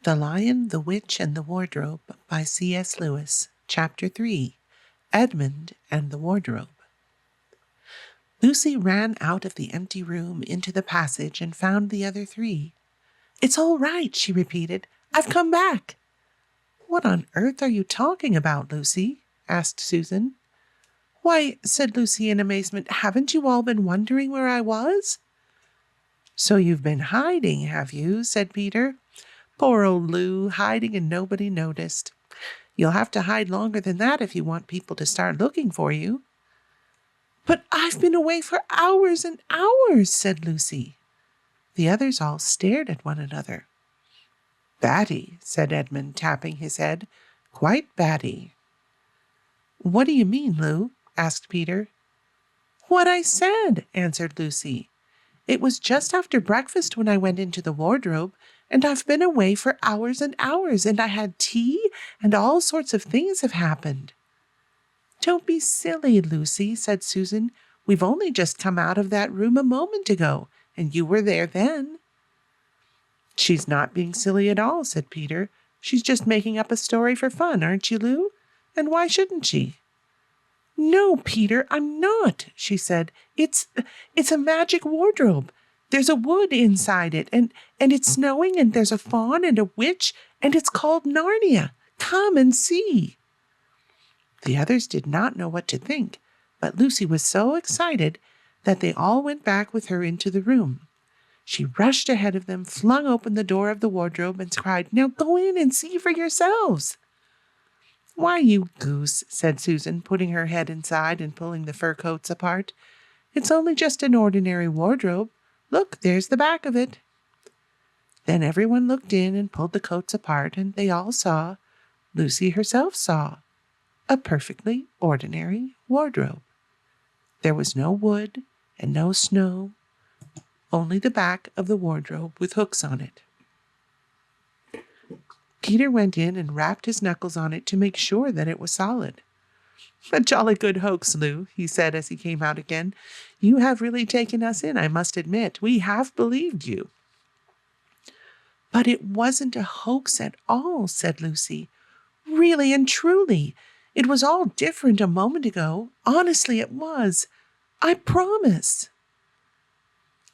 The Lion, the Witch, and the Wardrobe by C.S. Lewis, Chapter 3, Edmund and the Wardrobe. Lucy ran out of the empty room into the passage and found the other three. "It's all right," she repeated. "I've come back." "What on earth are you talking about, Lucy?" asked Susan. "Why," said Lucy in amazement, "haven't you all been wondering where I was?" "So you've been hiding, have you?" said Peter. "Poor old Lou, hiding and nobody noticed. You'll have to hide longer than that if you want people to start looking for you." "But I've been away for hours and hours," said Lucy. The others all stared at one another. "Batty," said Edmund, tapping his head. "Quite batty." "What do you mean, Lou?" asked Peter. "What I said," answered Lucy. "It was just after breakfast when I went into the wardrobe, and I've been away for hours and hours, and I had tea, and all sorts of things have happened." "Don't be silly, Lucy," said Susan. "We've only just come out of that room a moment ago, and you were there then." "She's not being silly at all," said Peter. "She's just making up a story for fun, aren't you, Lou? And why shouldn't she?" "No, Peter, I'm not," she said. It's a magic wardrobe. There's a wood inside it, and it's snowing, and there's a faun and a witch, and it's called Narnia. Come and see." The others did not know what to think, but Lucy was so excited that they all went back with her into the room. She rushed ahead of them, flung open the door of the wardrobe, and cried, "Now go in and see for yourselves." "Why, you goose," said Susan, putting her head inside and pulling the fur coats apart. "It's only just an ordinary wardrobe. Look, there's the back of it." Then everyone looked in and pulled the coats apart, and they all saw, Lucy herself saw, a perfectly ordinary wardrobe. There was no wood and no snow, only the back of the wardrobe with hooks on it. Peter went in and rapped his knuckles on it to make sure that it was solid. "A jolly good hoax, Lou," he said as he came out again. "You have really taken us in, I must admit. We have believed you." "But it wasn't a hoax at all," said Lucy. "Really and truly. It was all different a moment ago. Honestly, it was. I promise."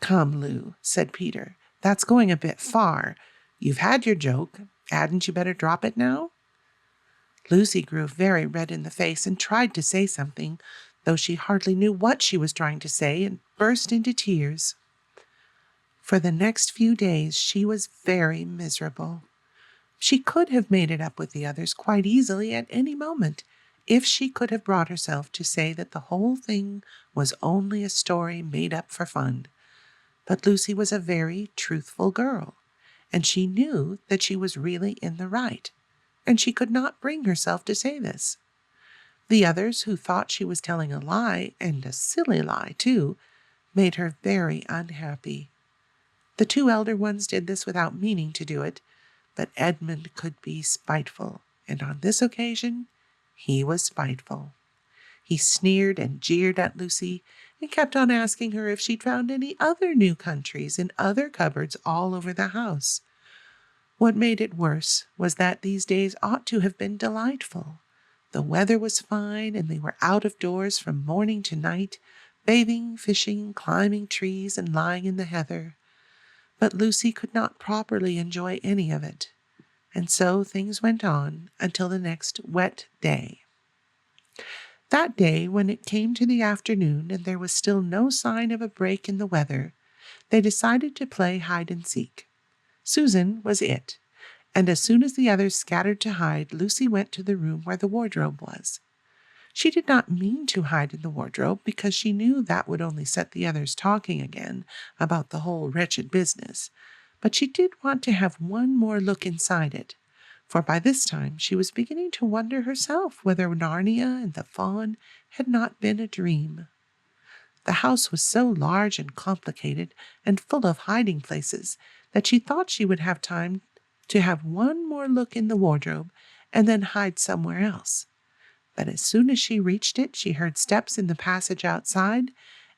"Come, Lou," said Peter. "That's going a bit far. You've had your joke. Hadn't you better drop it now?" Lucy grew very red in the face and tried to say something, though she hardly knew what she was trying to say, and burst into tears. For the next few days she was very miserable. She could have made it up with the others quite easily at any moment, if she could have brought herself to say that the whole thing was only a story made up for fun. But Lucy was a very truthful girl, and she knew that she was really in the right, and she could not bring herself to say this. The others, who thought she was telling a lie, and a silly lie too, made her very unhappy. The two elder ones did this without meaning to do it, but Edmund could be spiteful, and on this occasion he was spiteful. He sneered and jeered at Lucy and kept on asking her if she'd found any other new countries in other cupboards all over the house. What made it worse was that these days ought to have been delightful. The weather was fine, and they were out of doors from morning to night, bathing, fishing, climbing trees, and lying in the heather. But Lucy could not properly enjoy any of it, and so things went on until the next wet day. That day, when it came to the afternoon and there was still no sign of a break in the weather, they decided to play hide and seek. Susan was it, and as soon as the others scattered to hide, Lucy went to the room where the wardrobe was. She did not mean to hide in the wardrobe because she knew that would only set the others talking again about the whole wretched business, but she did want to have one more look inside it, for by this time she was beginning to wonder herself whether Narnia and the faun had not been a dream. The house was so large and complicated and full of hiding places that she thought she would have time to have one more look in the wardrobe and then hide somewhere else. But as soon as she reached it, she heard steps in the passage outside,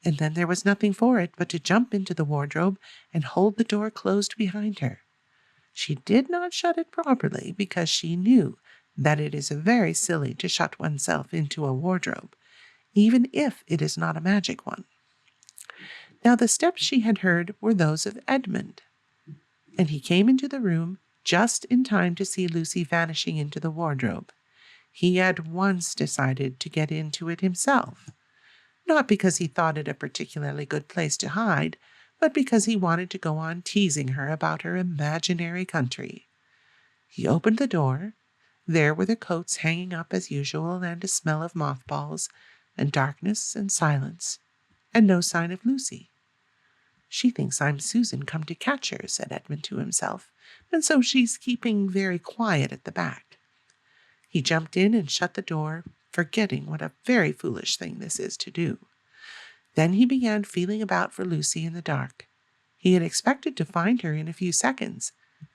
and then there was nothing for it but to jump into the wardrobe and hold the door closed behind her. She did not shut it properly because she knew that it is very silly to shut oneself into a wardrobe, even if it is not a magic one. Now the steps she had heard were those of Edmund, and he came into the room just in time to see Lucy vanishing into the wardrobe. He at once decided to get into it himself, not because he thought it a particularly good place to hide, but because he wanted to go on teasing her about her imaginary country. He opened the door. There were the coats hanging up as usual, and a smell of mothballs, and darkness and silence, and no sign of Lucy. "She thinks I'm Susan come to catch her," said Edmund to himself, "and so she's keeping very quiet at the back." He jumped in and shut the door, forgetting what a very foolish thing this is to do. Then he began feeling about for Lucy in the dark. He had expected to find her in a few seconds,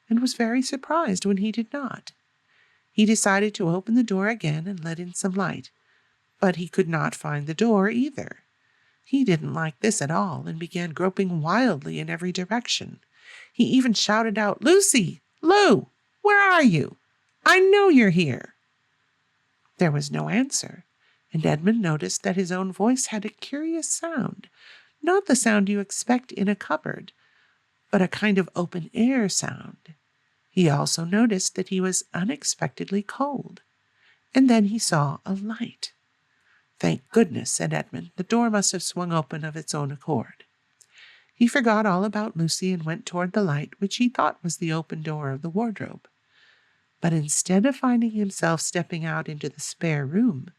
and was very surprised when he did not. He decided to open the door again and let in some light, but he could not find the door either. He didn't like this at all and began groping wildly in every direction. He even shouted out, "Lucy! Lou! Where are you? I know you're here!" There was no answer, and Edmund noticed that his own voice had a curious sound, not the sound you expect in a cupboard, but a kind of open-air sound. He also noticed that he was unexpectedly cold, and then he saw a light. "Thank goodness," said Edmund. "The door must have swung open of its own accord." He forgot all about Lucy and went toward the light, which he thought was the open door of the wardrobe. But instead of finding himself stepping out into the spare room,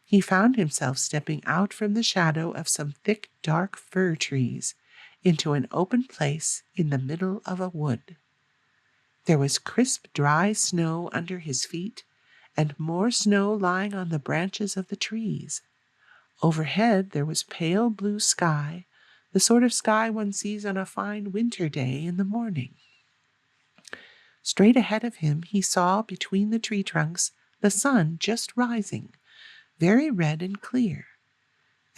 he found himself stepping out from the shadow of some thick, dark fir trees into an open place in the middle of a wood. There was crisp, dry snow under his feet, and more snow lying on the branches of the trees. Overhead there was pale blue sky, the sort of sky one sees on a fine winter day in the morning. Straight ahead of him he saw between the tree trunks the sun just rising, very red and clear.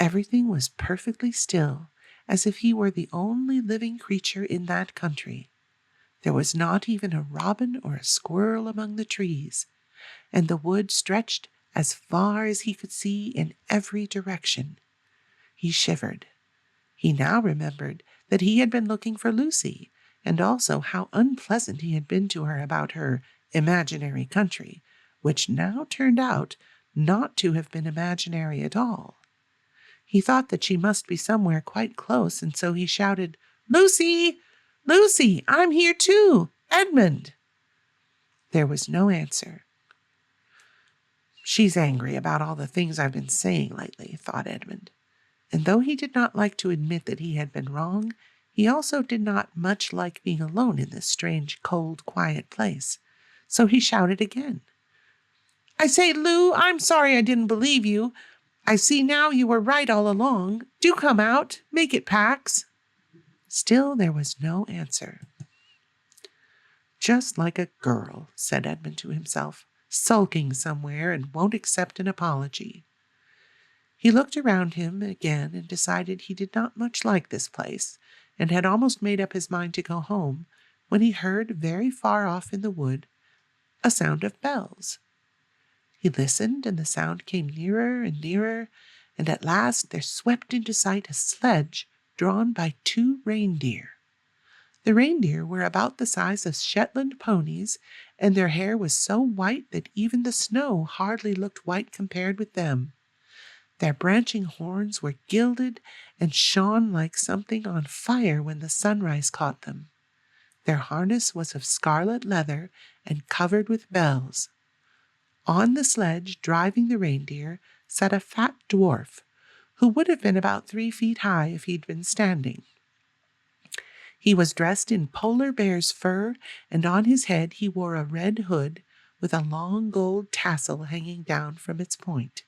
Everything was perfectly still, as if he were the only living creature in that country. There was not even a robin or a squirrel among the trees, and the wood stretched as far as he could see in every direction. He shivered. He now remembered that he had been looking for Lucy, and also how unpleasant he had been to her about her imaginary country, which now turned out not to have been imaginary at all. He thought that she must be somewhere quite close, and so he shouted, "Lucy! Lucy! I'm here too! Edmund!" There was no answer. "She's angry about all the things I've been saying lately," thought Edmund. And though he did not like to admit that he had been wrong, he also did not much like being alone in this strange, cold, quiet place. So he shouted again, "I say, Lou, I'm sorry I didn't believe you. I see now you were right all along. Do come out. Make it Pax." Still there was no answer. "Just like a girl," said Edmund to himself, "sulking somewhere and won't accept an apology." He looked around him again and decided he did not much like this place, and had almost made up his mind to go home, when he heard very far off in the wood a sound of bells. He listened, and the sound came nearer and nearer, and at last there swept into sight a sledge drawn by 2 reindeer. The reindeer were about the size of Shetland ponies, and their hair was so white that even the snow hardly looked white compared with them. Their branching horns were gilded and shone like something on fire when the sunrise caught them. Their harness was of scarlet leather and covered with bells. On the sledge, driving the reindeer, sat a fat dwarf, who would have been about 3 feet high if he'd been standing. He was dressed in polar bear's fur, and on his head he wore a red hood with a long gold tassel hanging down from its point.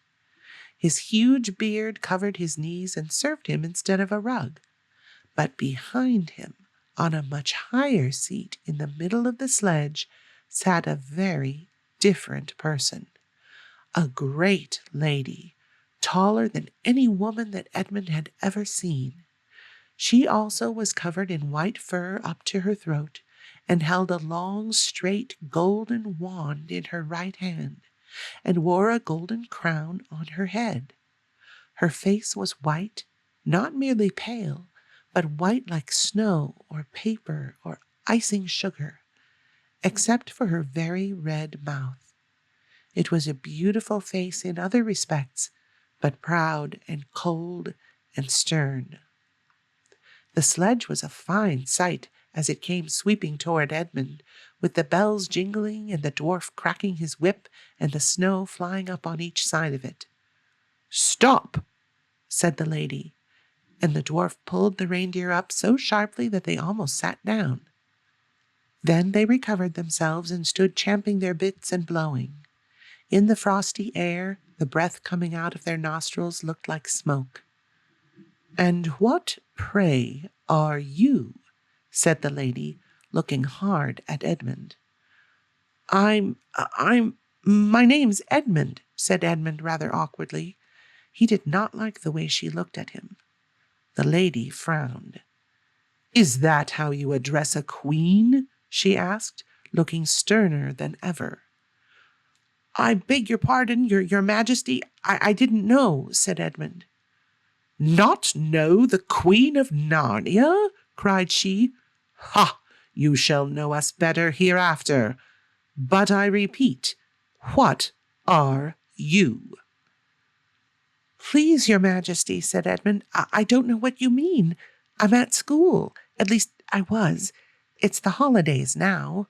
His huge beard covered his knees and served him instead of a rug. But behind him, on a much higher seat in the middle of the sledge, sat a very different person. A great lady, taller than any woman that Edmund had ever seen. She also was covered in white fur up to her throat, and held a long, straight golden wand in her right hand, and wore a golden crown on her head. Her face was white, not merely pale, but white like snow or paper or icing sugar, except for her very red mouth. It was a beautiful face in other respects, but proud and cold and stern. The sledge was a fine sight as it came sweeping toward Edmund, with the bells jingling and the dwarf cracking his whip and the snow flying up on each side of it. "Stop!" said the lady, and the dwarf pulled the reindeer up so sharply that they almost sat down. Then they recovered themselves and stood champing their bits and blowing. In the frosty air, the breath coming out of their nostrils looked like smoke. "And what, pray, are you?" said the lady, looking hard at Edmund. My name's Edmund," said Edmund rather awkwardly. He did not like the way she looked at him. The lady frowned. "Is that how you address a queen?" she asked, looking sterner than ever. "I beg your pardon, your majesty. I didn't know," said Edmund. "Not know the Queen of Narnia?" cried she. "Ha! You shall know us better hereafter. But I repeat, what are you?" "Please, your majesty," said Edmund, I don't know what you mean. I'm at school. At least I was. It's the holidays now."